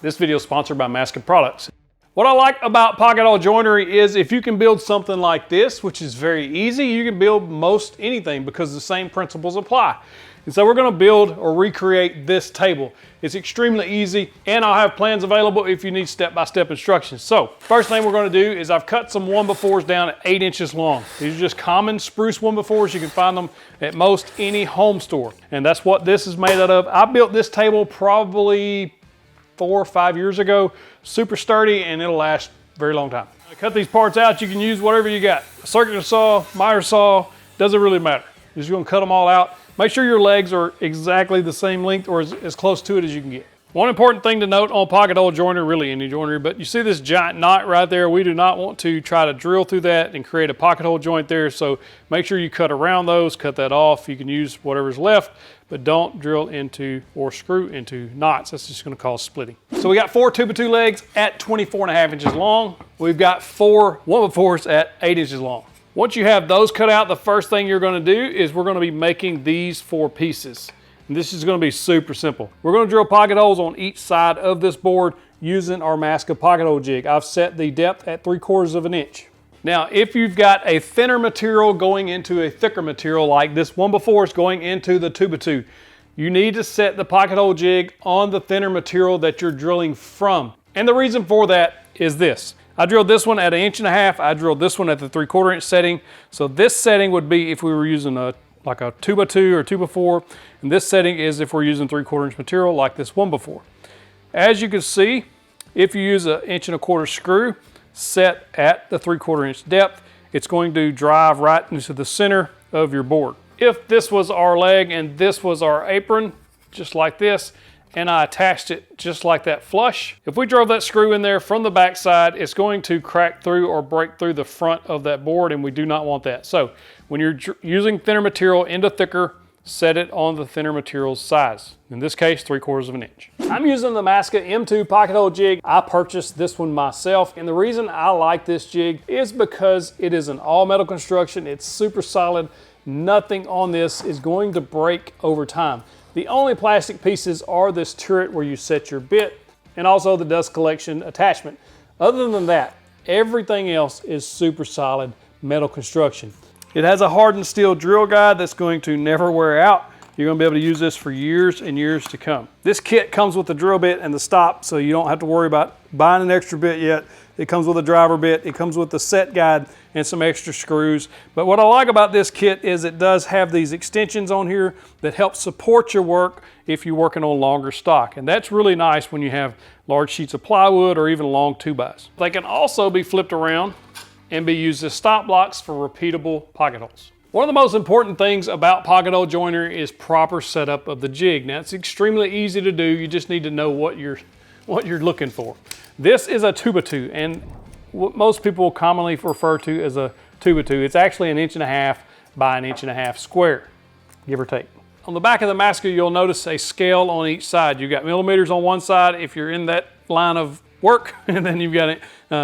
This video is sponsored by Maska Products. What I like about Pocket Hole Joinery is if you can build something like this, which is very easy, you can build most anything because the same principles apply. And so we're going to build or recreate this table. It's extremely easy, and I'll have plans available if you need step-by-step instructions. So first thing we're going to do is I've cut some 1x4s down at 8 inches long. These are just common spruce 1x4s. You can find them at most any home store. And that's what this is made out of. I built this table probably 4 or 5 years ago. Super sturdy, and it'll last a very long time. To cut these parts out, you can use whatever you got. A circular saw, miter saw, doesn't really matter. You're just going to cut them all out. Make sure your legs are exactly the same length or as close to it as you can get. One important thing to note on Pocket Hole Joinery, really any joinery, but you see this giant knot right there. We do not want to try to drill through that and create a pocket hole joint there. So make sure you cut around those, cut that off. You can use whatever's left, but don't drill into or screw into knots. That's just going to cause splitting. So we got 4 2x2 legs at 24.5 inches long. We've got 4 1x4s at 8 inches long. Once you have those cut out, the first thing you're going to do is we're going to be making these 4 pieces. And this is going to be super simple. We're going to drill pocket holes on each side of this board using our Maska Pocket Hole Jig. I've set the depth at 3/4 of an inch. Now, if you've got a thinner material going into a thicker material like this 1x4 is going into the 2x2, you need to set the pocket hole jig on the thinner material that you're drilling from. And the reason for that is this. I drilled this one at 1.5 inches. I drilled this one at the 3/4 inch setting. So this setting would be if we were using like a 2x2 or 2x4. And this setting is if we're using 3/4 inch material like this 1x4. As you can see, if you use a 1.25 inch screw set at the 3/4 inch depth, it's going to drive right into the center of your board. If this was our leg and this was our apron, just like this, and I attached it just like that flush. If we drove that screw in there from the back side, it's going to crack through or break through the front of that board, and we do not want that. So when you're using thinner material into thicker, set it on the thinner material's size. In this case, 3/4 of an inch. I'm using the Maska M2 Pocket Hole Jig. I purchased this one myself, and the reason I like this jig is because it is an all metal construction. It's super solid. Nothing on this is going to break over time. The only plastic pieces are this turret where you set your bit and also the dust collection attachment. Other than that, everything else is super solid metal construction. It has a hardened steel drill guide that's going to never wear out. You're going to be able to use this for years and years to come. This kit comes with the drill bit and the stop, so you don't have to worry about buying an extra bit yet. It comes with a driver bit, it comes with the set guide and some extra screws. But what I like about this kit is it does have these extensions on here that help support your work if you're working on longer stock. And that's really nice when you have large sheets of plywood or even long 2x. They can also be flipped around and be used as stop blocks for repeatable pocket holes. One of the most important things about Pocket Hole Joinery is proper setup of the jig. Now, it's extremely easy to do. You just need to know what you're looking for. This is a 2x2, and what most people commonly refer to as a 2x2. It's actually 1.5 inches by 1.5 inches square, give or take. On the back of the Maska, you'll notice a scale on each side. You've got millimeters on one side if you're in that line of work, and then you've got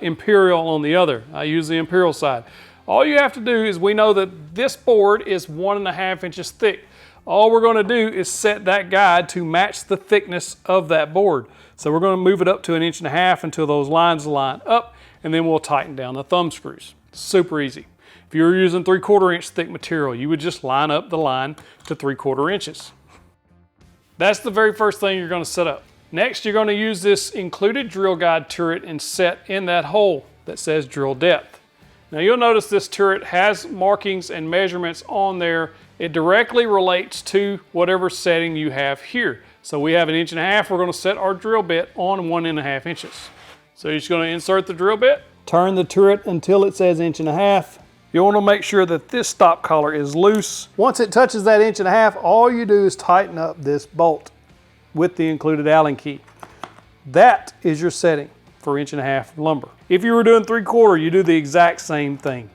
imperial on the other. I use the imperial side. All you have to do is we know that this board is 1.5 inches thick. All we're going to do is set that guide to match the thickness of that board. So we're going to move it up to 1.5 inches until those lines line up, and then we'll tighten down the thumb screws. Super easy. If you were using 3/4 inch thick material, you would just line up the line to 3/4 inches. That's the very first thing you're going to set up. Next, you're going to use this included drill guide turret and set in that hole that says drill depth. Now you'll notice this turret has markings and measurements on there. It directly relates to whatever setting you have here. So we have 1.5 inches. We're going to set our drill bit on 1.5 inches. So you're just going to insert the drill bit, turn the turret until it says 1.5 inches. You want to make sure that this stop collar is loose. Once it touches that 1.5 inches, all you do is tighten up this bolt with the included Allen key. That is your setting for 1.5 inch lumber. If you were doing 3/4, you do the exact same thing.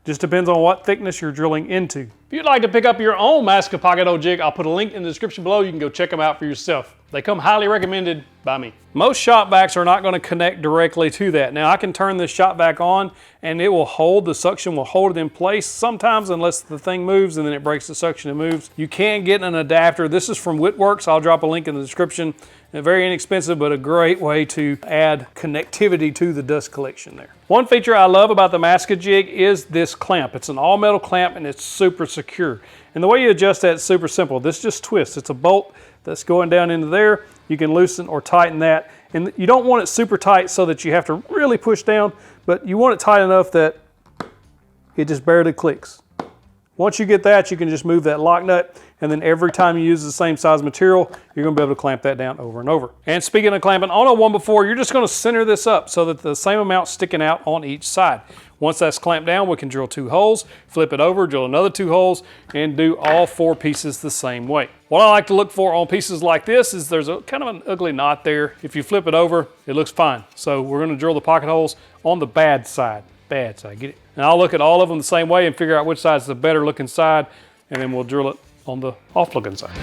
Just depends on what thickness you're drilling into. If you'd like to pick up your own Maska Pocket Hole Jig, I'll put a link in the description below. You can go check them out for yourself. They come highly recommended by me. Most shop vacs are not going to connect directly to that. Now I can turn this shop vac on and it will hold, the suction will hold it in place sometimes unless the thing moves and then it breaks the suction and moves. You can get an adapter. This is from Woodworks. I'll drop a link in the description. Very inexpensive, but a great way to add connectivity to the dust collection there. One feature I love about the Pocket Jig is this clamp. It's an all metal clamp and it's super secure. And the way you adjust that is super simple. This just twists. It's a bolt that's going down into there. You can loosen or tighten that. And you don't want it super tight so that you have to really push down, but you want it tight enough that it just barely clicks. Once you get that, you can just move that lock nut, and then every time you use the same size material, you're going to be able to clamp that down over and over. And speaking of clamping, on a 1x4, you're just going to center this up so that the same amount's sticking out on each side. Once that's clamped down, we can drill 2 holes, flip it over, drill another 2 holes, and do all 4 pieces the same way. What I like to look for on pieces like this is there's a kind of an ugly knot there. If you flip it over, it looks fine. So we're going to drill the pocket holes on the bad side. Bad side, get it? And I'll look at all of them the same way and figure out which side's the better looking side, and then we'll drill it on the off looking side.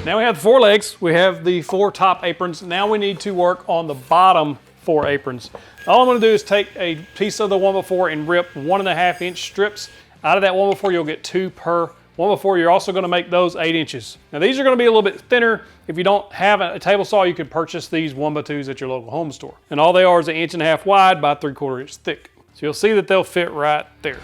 Now we have the 4 legs, we have the 4 top aprons. Now we need to work on the bottom 4 aprons. All I'm going to do is take a piece of the 1x4 and rip 1.5 inch strips. Out of that 1x4 you'll get 2 per 1x4. You're also going to make those 8 inches. Now these are going to be a little bit thinner. If you don't have a table saw, you can purchase these 1x2s at your local home store. And all they are is 1.5 inches wide by 3/4 inch thick. So you'll see that they'll fit right there.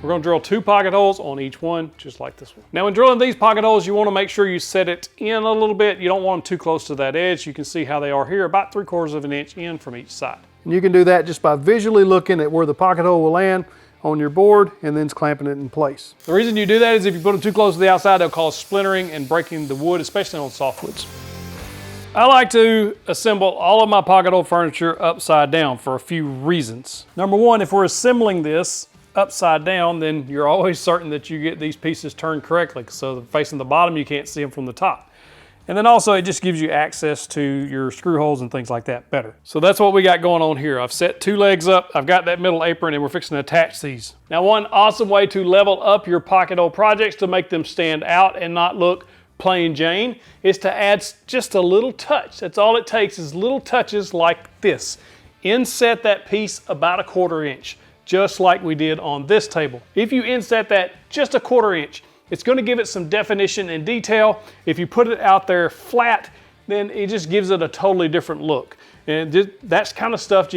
We're going to drill 2 pocket holes on each one, just like this one. Now when drilling these pocket holes, you want to make sure you set it in a little bit. You don't want them too close to that edge. You can see how they are here, about 3/4 inch in from each side. And you can do that just by visually looking at where the pocket hole will land on your board and then clamping it in place. The reason you do that is if you put them too close to the outside, they'll cause splintering and breaking the wood, especially on softwoods. I like to assemble all of my pocket hole furniture upside down for a few reasons. Number one, if we're assembling this upside down, then you're always certain that you get these pieces turned correctly. So facing the bottom, you can't see them from the top. And then also it just gives you access to your screw holes and things like that better. So that's what we got going on here. I've set 2 legs up, I've got that middle apron, and we're fixing to attach these. Now one awesome way to level up your pocket hole projects to make them stand out and not look plain Jane is to add just a little touch. That's all it takes, is little touches like this. Inset that piece about 1/4 inch, just like we did on this table. If you inset that just 1/4 inch, it's going to give it some definition and detail. If you put it out there flat, then it just gives it a totally different look. And that kind of stuff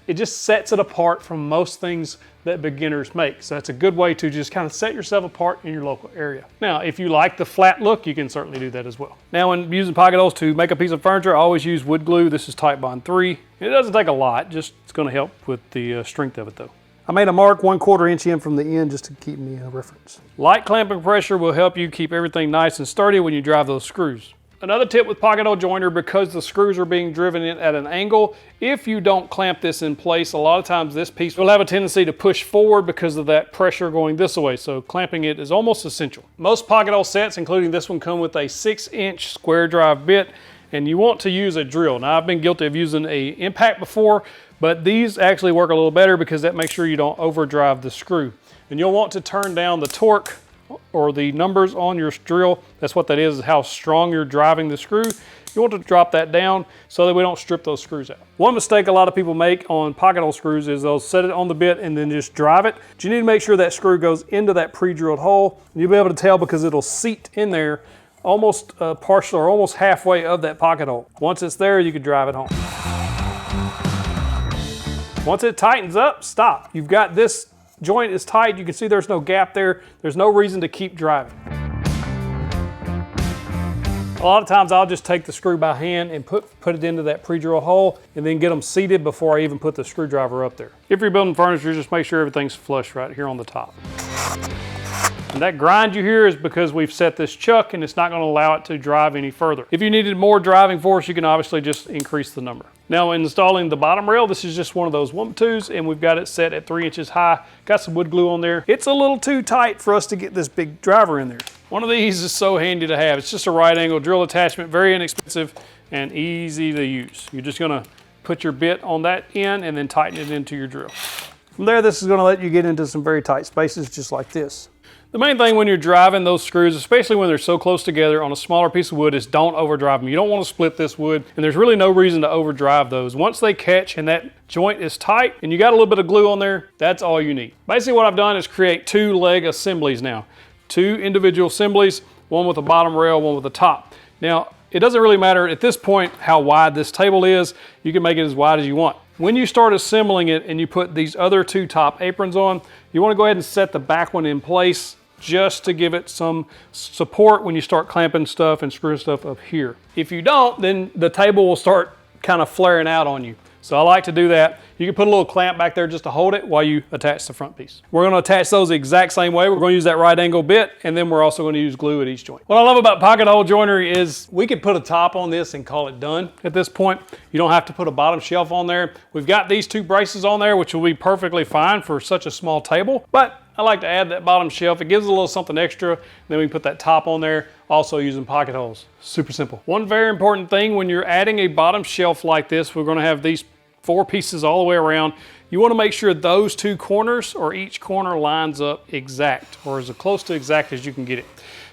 it just sets it apart from most things that beginners make. So that's a good way to just kind of set yourself apart in your local area. Now, if you like the flat look, you can certainly do that as well. Now, when using pocket holes to make a piece of furniture, I always use wood glue. This is Type Bond 3. It doesn't take a lot, just it's going to help with the strength of it though. I made a mark 1/4 inch in from the end just to keep me a reference. Light clamping pressure will help you keep everything nice and sturdy when you drive those screws. Another tip with pocket hole joiner, because the screws are being driven in at an angle, if you don't clamp this in place, a lot of times this piece will have a tendency to push forward because of that pressure going this way, so clamping it is almost essential. Most pocket hole sets, including this one, come with a 6-inch square drive bit, and you want to use a drill. Now I've been guilty of using a impact before, but these actually work a little better because that makes sure you don't overdrive the screw. And you'll want to turn down the torque or the numbers on your drill. That's what that is how strong you're driving the screw. You want to drop that down so that we don't strip those screws out. One mistake a lot of people make on pocket hole screws is they'll set it on the bit and then just drive it. But you need to make sure that screw goes into that pre-drilled hole. You'll be able to tell because it'll seat in there almost partial or almost halfway of that pocket hole. Once it's there, you can drive it home. Once it tightens up, stop. You've got this joint is tight. You can see there's no gap there. There's no reason to keep driving. A lot of times I'll just take the screw by hand and put it into that pre-drill hole and then get them seated before I even put the screwdriver up there. If you're building furniture, just make sure everything's flush right here on the top. And that grind you hear is because we've set this chuck and it's not going to allow it to drive any further. If you needed more driving force, you can obviously just increase the number. Now installing the bottom rail, this is just one of those 1x2s and we've got it set at 3 inches high. Got some wood glue on there. It's a little too tight for us to get this big driver in there. One of these is so handy to have. It's just a right angle drill attachment, very inexpensive and easy to use. You're just going to put your bit on that end and then tighten it into your drill. From there, this is going to let you get into some very tight spaces just like this. The main thing when you're driving those screws, especially when they're so close together on a smaller piece of wood, is don't overdrive them. You don't want to split this wood, and there's really no reason to overdrive those. Once they catch and that joint is tight and you got a little bit of glue on there, that's all you need. Basically what I've done is create 2 leg assemblies now. 2 individual assemblies, one with a bottom rail, one with a top. Now, it doesn't really matter at this point how wide this table is. You can make it as wide as you want. When you start assembling it and you put these other 2 top aprons on, you want to go ahead and set the back one in place just to give it some support when you start clamping stuff and screwing stuff up here. If you don't, then the table will start kind of flaring out on you. So I like to do that. You can put a little clamp back there just to hold it while you attach the front piece. We're going to attach those the exact same way. We're going to use that right angle bit, and then we're also going to use glue at each joint. What I love about Pocket Hole Joinery is we could put a top on this and call it done at this point. You don't have to put a bottom shelf on there. We've got these 2 braces on there, which will be perfectly fine for such a small table, but I like to add that bottom shelf. It gives a little something extra. Then we put that top on there, also using pocket holes. Super simple. One very important thing when you're adding a bottom shelf like this, we're going to have these 4 pieces all the way around. You want to make sure those 2 corners or each corner lines up exact, or as close to exact as you can get it.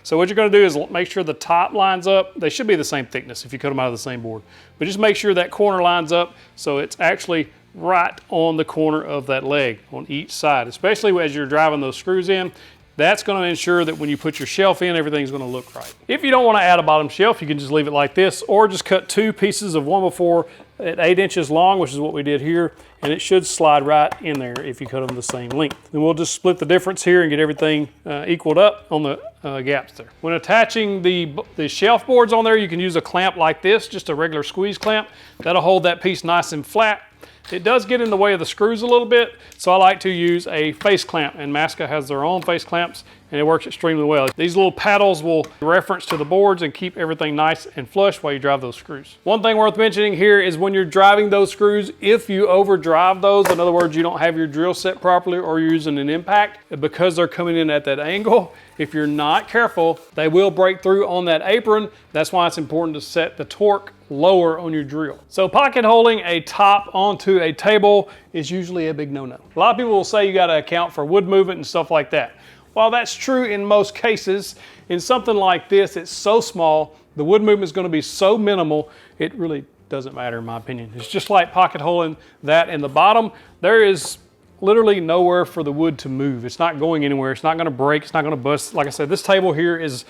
So what you're going to do is make sure the top lines up. They should be the same thickness if you cut them out of the same board. But just make sure that corner lines up so it's actually right on the corner of that leg on each side, especially as you're driving those screws in. That's going to ensure that when you put your shelf in, everything's going to look right. If you don't want to add a bottom shelf, you can just leave it like this, or just cut 2 pieces of 1x4 at 8 inches long, which is what we did here, and it should slide right in there if you cut them the same length. Then we'll just split the difference here and get everything equaled up on the gaps there. When attaching the shelf boards on there, you can use a clamp like this, just a regular squeeze clamp. That'll hold that piece nice and flat. It does get in the way of the screws a little bit, so I like to use a face clamp, and Masca has their own face clamps, and it works extremely well. These little paddles will reference to the boards and keep everything nice and flush while you drive those screws. One thing worth mentioning here is when you're driving those screws, if you overdrive those, in other words, you don't have your drill set properly or you're using an impact, because they're coming in at that angle, if you're not careful, they will break through on that apron. That's why it's important to set the torque lower on your drill. So pocket holding a top onto a table is usually a big no-no. A lot of people will say you got to account for wood movement and stuff like that. While that's true in most cases, in something like this, it's so small, the wood movement is going to be so minimal, it really doesn't matter in my opinion. It's just like pocket holing that in the bottom. There is literally nowhere for the wood to move. It's not going anywhere. It's not going to break. It's not going to bust. Like I said, this table here is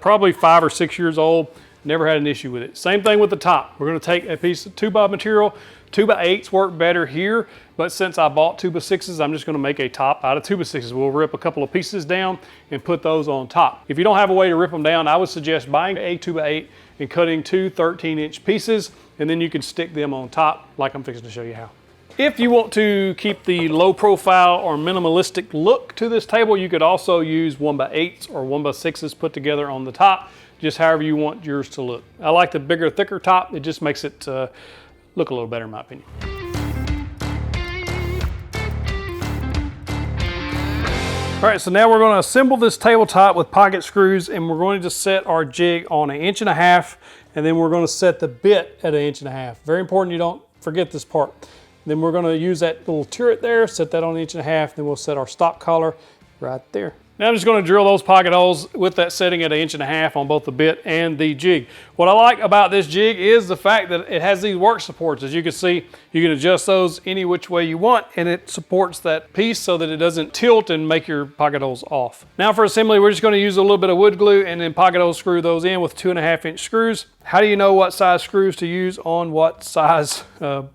probably 5 or 6 years old. Never had an issue with it. Same thing with the top. We're going to take a piece of 2x material. 2x8s work better here, but since I bought 2x6s, I'm just going to make a top out of 2x6s. We'll rip a couple of pieces down and put those on top. If you don't have a way to rip them down, I would suggest buying a 2x8 and cutting 2 13-inch pieces, and then you can stick them on top like I'm fixing to show you how. If you want to keep the low profile or minimalistic look to this table, you could also use 1x8s or 1x6s put together on the top, just however you want yours to look. I like the bigger, thicker top. It just makes it look a little better in my opinion. All right, so now we're going to assemble this tabletop with pocket screws, and we're going to just set our jig on 1.5 inches, and then we're going to set the bit at 1.5 inches. Very important you don't forget this part. Then we're going to use that little turret there, set that on 1.5 inches, then we'll set our stop collar right there. Now I'm just going to drill those pocket holes with that setting at 1.5 inches on both the bit and the jig. What I like about this jig is the fact that it has these work supports. As you can see, you can adjust those any which way you want, and it supports that piece so that it doesn't tilt and make your pocket holes off. Now for assembly, we're just going to use a little bit of wood glue and then pocket hole screw those in with 2.5-inch screws. How do you know what size screws to use on what size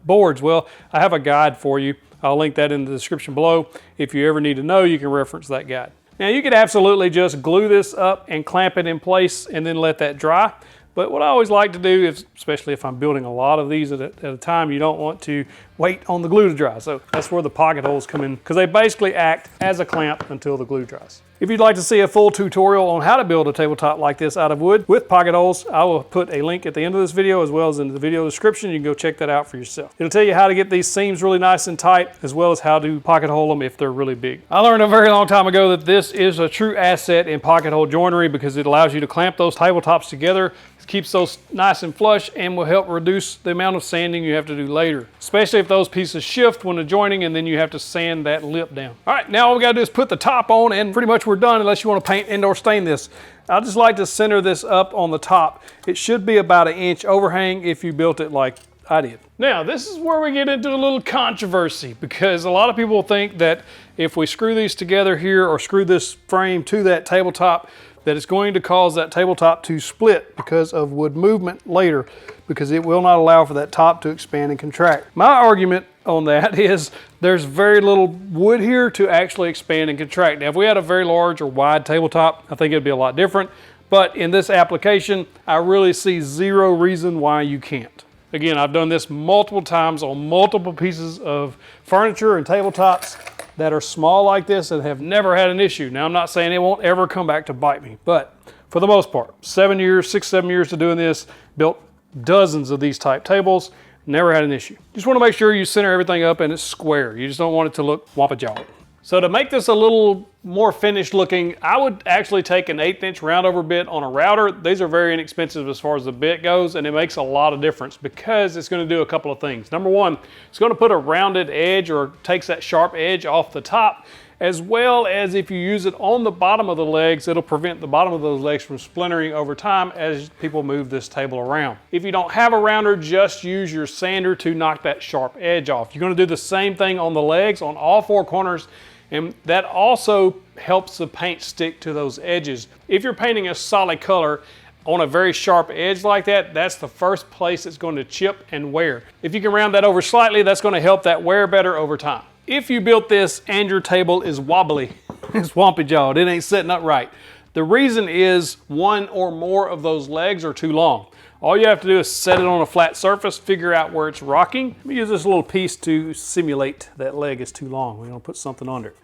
boards? Well, I have a guide for you. I'll link that in the description below. If you ever need to know, you can reference that guide. Now you could absolutely just glue this up and clamp it in place and then let that dry. But what I always like to do, especially if I'm building a lot of these at a time, you don't want to wait on the glue to dry. So that's where the pocket holes come in, because they basically act as a clamp until the glue dries. If you'd like to see a full tutorial on how to build a tabletop like this out of wood with pocket holes, I will put a link at the end of this video as well as in the video description. You can go check that out for yourself. It'll tell you how to get these seams really nice and tight, as well as how to pocket hole them if they're really big. I learned a very long time ago that this is a true asset in pocket hole joinery because it allows you to clamp those tabletops together, keeps those nice and flush, and will help reduce the amount of sanding you have to do later, especially if those pieces shift when they're joining and then you have to sand that lip down. All right, now all we gotta do is put the top on, and pretty much much we're done unless you want to paint and or stain this. I just like to center this up on the top. It should be about 1 inch overhang if you built it like I did. Now, this is where we get into a little controversy, because a lot of people think that if we screw these together here or screw this frame to that tabletop, that it's going to cause that tabletop to split because of wood movement later, because it will not allow for that top to expand and contract. My argument on that is there's very little wood here to actually expand and contract. Now, if we had a very large or wide tabletop, I think it'd be a lot different. But in this application, I really see zero reason why you can't. Again, I've done this multiple times on multiple pieces of furniture and tabletops that are small like this and have never had an issue. Now, I'm not saying it won't ever come back to bite me, but for the most part, 7 years, 6, 7 years to doing this, built dozens of these type tables, never had an issue. Just want to make sure you center everything up and it's square. You just don't want it to look wampa-jawed. So to make this a little more finished looking, I would actually take an 1/8 inch roundover bit on a router. These are very inexpensive as far as the bit goes, and it makes a lot of difference because it's going to do a couple of things. Number one, it's going to put a rounded edge or takes that sharp edge off the top, as well as if you use it on the bottom of the legs, it'll prevent the bottom of those legs from splintering over time as people move this table around. If you don't have a rounder, just use your sander to knock that sharp edge off. You're going to do the same thing on the legs on all 4 corners, and that also helps the paint stick to those edges. If you're painting a solid color on a very sharp edge like that, that's the first place it's going to chip and wear. If you can round that over slightly, that's going to help that wear better over time. If you built this and your table is wobbly, it's wampy-jawed, it ain't sitting up right, the reason is one or more of those legs are too long. All you have to do is set it on a flat surface, figure out where it's rocking. Let me use this little piece to simulate that leg is too long. We're going to put something under it.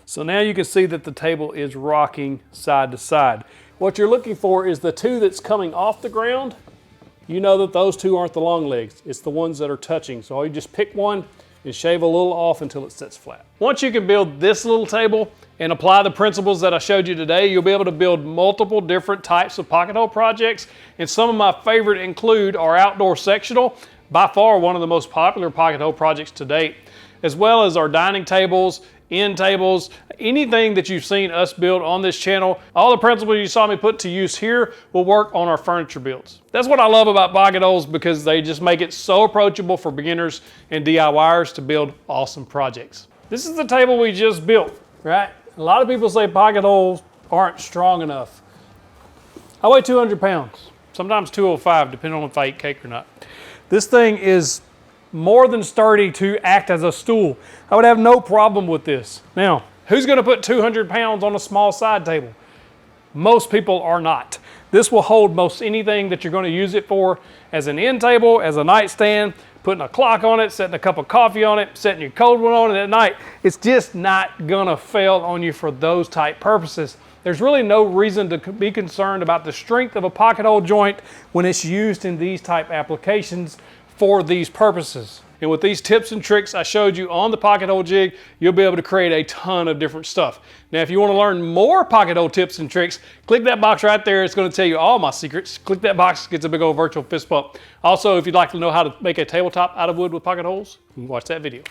So now you can see that the table is rocking side to side. What you're looking for is the 2 that's coming off the ground. You know that those 2 aren't the long legs. It's the ones that are touching. So you just pick one and shave a little off until it sits flat. Once you can build this little table and apply the principles that I showed you today, you'll be able to build multiple different types of pocket hole projects. And some of my favorite include our outdoor sectional, by far one of the most popular pocket hole projects to date, as well as our dining tables, end tables, anything that you've seen us build on this channel. All the principles you saw me put to use here will work on our furniture builds. That's what I love about pocket holes, because they just make it so approachable for beginners and DIYers to build awesome projects. This is the table we just built, right? A lot of people say pocket holes aren't strong enough. I weigh 200 pounds, sometimes 205, depending on if I eat cake or not. This thing is more than sturdy to act as a stool. I would have no problem with this. Now, who's going to put 200 pounds on a small side table? Most people are not. This will hold most anything that you're going to use it for, as an end table, as a nightstand, putting a clock on it, setting a cup of coffee on it, setting your cold one on it at night. It's just not going to fail on you for those type purposes. There's really no reason to be concerned about the strength of a pocket hole joint when it's used in these type applications for these purposes. And with these tips and tricks I showed you on the Pocket Hole Jig, you'll be able to create a ton of different stuff. Now, if you want to learn more pocket hole tips and tricks, click that box right there. It's going to tell you all my secrets. Click that box, gets a big old virtual fist bump. Also, if you'd like to know how to make a tabletop out of wood with pocket holes, you can watch that video.